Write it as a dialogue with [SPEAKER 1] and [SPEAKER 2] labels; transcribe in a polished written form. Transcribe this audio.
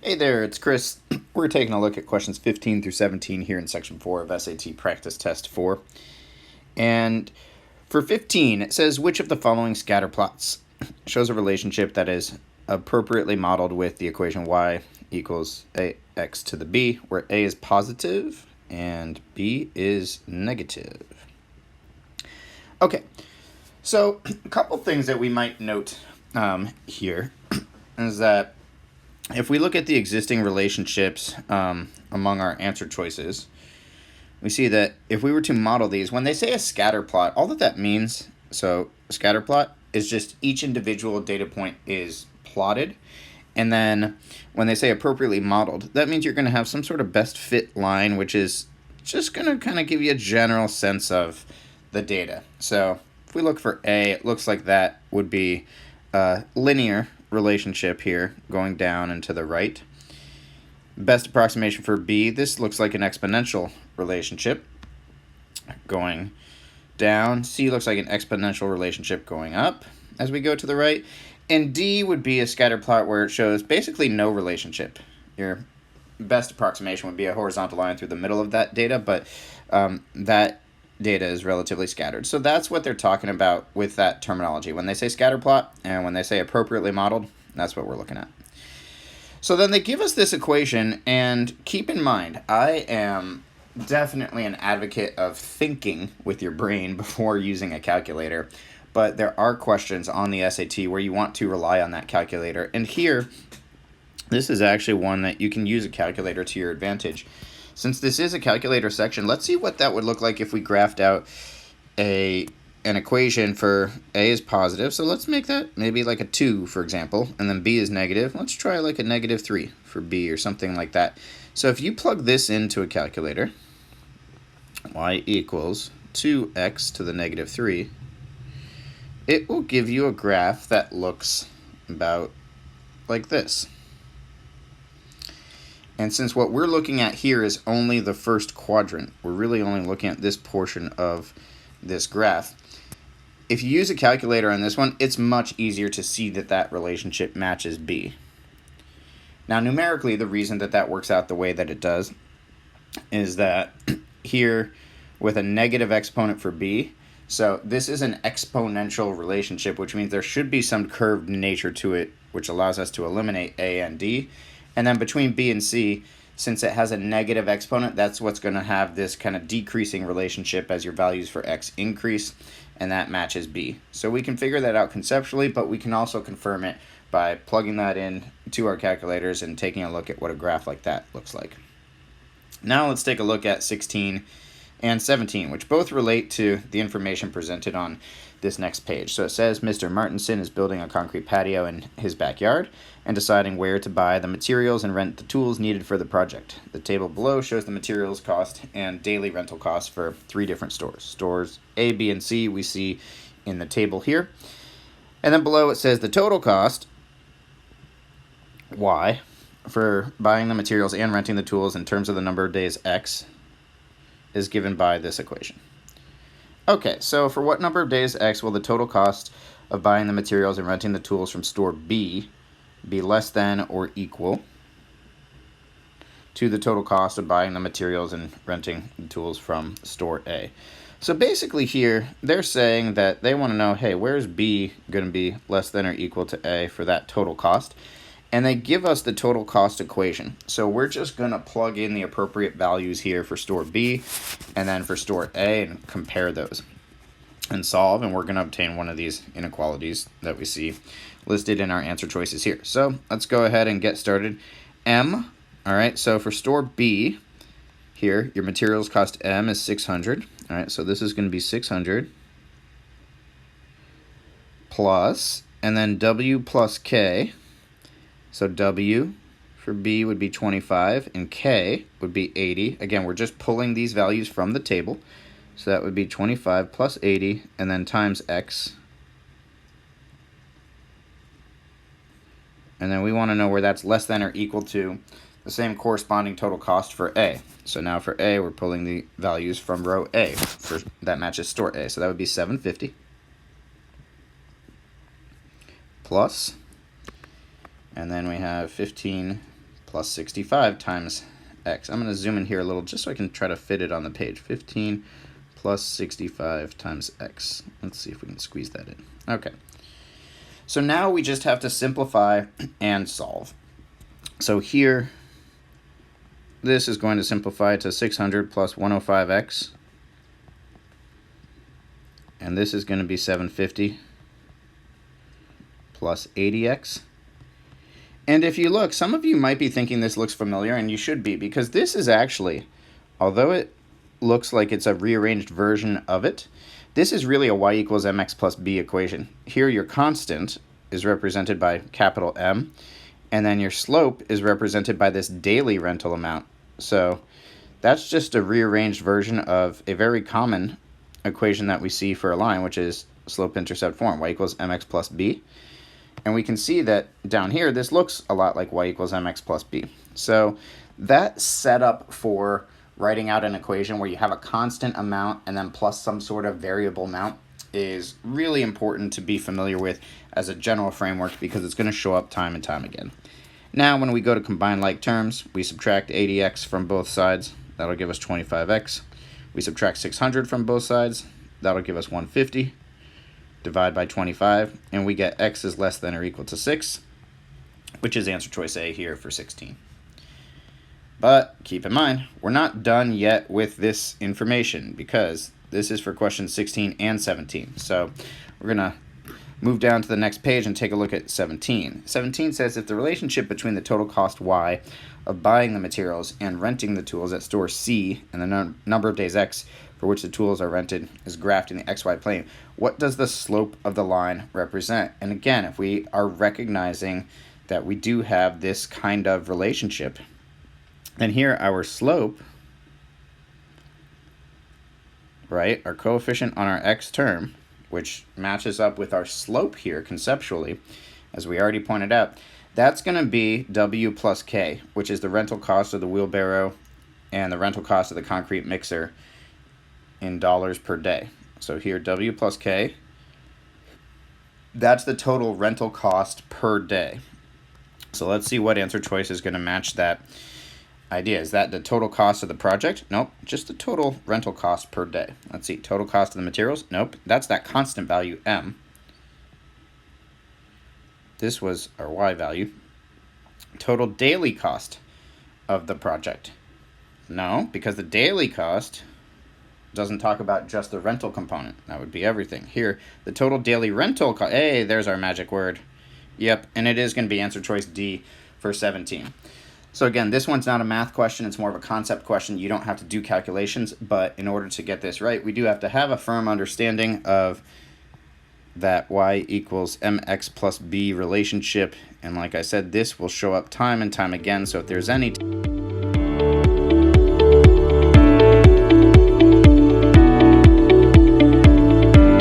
[SPEAKER 1] Hey there, it's Chris. We're taking a look at questions 15 through 17 here in section 4 of SAT Practice Test 4. And for 15, it says, which of the following scatter plots shows a relationship that is appropriately modeled with the equation y equals ax to the b, where a is positive and b is negative. Okay, so a couple things that we might note here is that if we look at the existing relationships among our answer choices, we see that if we were to model these, when they say a scatter plot, all that means, so a scatter plot is just each individual data point is plotted. And then when they say appropriately modeled, that means you're going to have some sort of best fit line, which is just going to kind of give you a general sense of the data. So if we look for A, it looks like that would be a linear relationship here going down and to the right. Best approximation for B, this looks like an exponential relationship going down. C looks like an exponential relationship going up as we go to the right. And D would be a scatter plot where it shows basically no relationship. Your best approximation would be a horizontal line through the middle of that data, but that data is relatively scattered. So that's what they're talking about with that terminology. When they say scatter plot and when they say appropriately modeled, that's what we're looking at. So then they give us this equation, and keep in mind, I am definitely an advocate of thinking with your brain before using a calculator, but there are questions on the SAT where you want to rely on that calculator. And here, this is actually one that you can use a calculator to your advantage. Since this is a calculator section, let's see what that would look like if we graphed out an equation for A is positive. So let's make that maybe like a 2, for example, and then B is negative. Let's try like a -3 for B or something like that. So if you plug this into a calculator, y equals 2x to the -3, it will give you a graph that looks about like this. And since what we're looking at here is only the first quadrant, we're really only looking at this portion of this graph. If you use a calculator on this one, it's much easier to see that that relationship matches B. Now, numerically, the reason that that works out the way that it does is that here with a negative exponent for B, so this is an exponential relationship, which means there should be some curved nature to it, which allows us to eliminate A and D. And then between B and C, since it has a negative exponent, that's what's going to have this kind of decreasing relationship as your values for X increase, and that matches B. So we can figure that out conceptually, but we can also confirm it by plugging that in to our calculators and taking a look at what a graph like that looks like. Now let's take a look at 16 and 17, which both relate to the information presented on this next page. So it says Mr. Martinson is building a concrete patio in his backyard and deciding where to buy the materials and rent the tools needed for the project. The table below shows the materials cost and daily rental costs for 3 different stores. Stores A, B, and C we see in the table here. And then below it says the total cost, Y, for buying the materials and renting the tools in terms of the number of days X is given by this equation. Okay, so for what number of days X will the total cost of buying the materials and renting the tools from store B be less than or equal to the total cost of buying the materials and renting the tools from store A? So basically here, they're saying that they want to know, hey, where's B going to be less than or equal to A for that total cost? And they give us the total cost equation. So we're just going to plug in the appropriate values here for store B and then for store A and compare those and solve. And we're going to obtain one of these inequalities that we see listed in our answer choices here. So let's go ahead and get started. M, all right, so for store B here, your materials cost M is 600. All right, so this is going to be 600 plus, and then W plus K. So W for B would be 25 and K would be 80. Again, we're just pulling these values from the table. So that would be 25 plus 80 and then times X. And then we want to know where that's less than or equal to the same corresponding total cost for A. So now for A, we're pulling the values from row A that matches store A. So that would be 750 plus, and then we have 15 plus 65 times x. I'm going to zoom in here a little just so I can try to fit it on the page. 15 plus 65 times x. Let's see if we can squeeze that in. Okay. So now we just have to simplify and solve. So here, this is going to simplify to 600 plus 105x. And this is going to be 750 plus 80x. And if you look, some of you might be thinking this looks familiar, and you should be, because this is actually, although it looks like it's a rearranged version of it, this is really a y equals mx plus b equation. Here your constant is represented by capital M, and then your slope is represented by this daily rental amount. So that's just a rearranged version of a very common equation that we see for a line, which is slope-intercept form, y equals mx plus b. And we can see that down here, this looks a lot like y equals mx plus b. So that setup for writing out an equation where you have a constant amount and then plus some sort of variable amount is really important to be familiar with as a general framework, because it's going to show up time and time again. Now, when we go to combine like terms, we subtract 80x from both sides. That'll give us 25x. We subtract 600 from both sides. That'll give us 150. Divide by 25, and we get x is less than or equal to 6, which is answer choice A here for 16. But keep in mind, we're not done yet with this information, because this is for questions 16 and 17. So we're going to move down to the next page and take a look at 17. 17 says if the relationship between the total cost y of buying the materials and renting the tools at store C and the number of days x for which the tools are rented is graphed in the xy plane, what does the slope of the line represent? And again, if we are recognizing that we do have this kind of relationship, then here our slope, right, our coefficient on our x term, which matches up with our slope here conceptually, as we already pointed out, that's going to be W plus K, which is the rental cost of the wheelbarrow and the rental cost of the concrete mixer in dollars per day. So here, W plus K, that's the total rental cost per day. So let's see what answer choice is going to match that idea. Is that the total cost of the project? Nope, just the total rental cost per day. Let's see, total cost of the materials? Nope, that's that constant value M. This was our Y value. Total daily cost of the project? No, because the daily cost doesn't talk about just the rental component. That would be everything. Here, the total daily rental cost. Hey, there's our magic word. Yep, and it is going to be answer choice D for 17. So again, this one's not a math question, it's more of a concept question. You don't have to do calculations, but in order to get this right, we do have to have a firm understanding of that y equals mx plus b relationship. And like I said, this will show up time and time again, so if there's any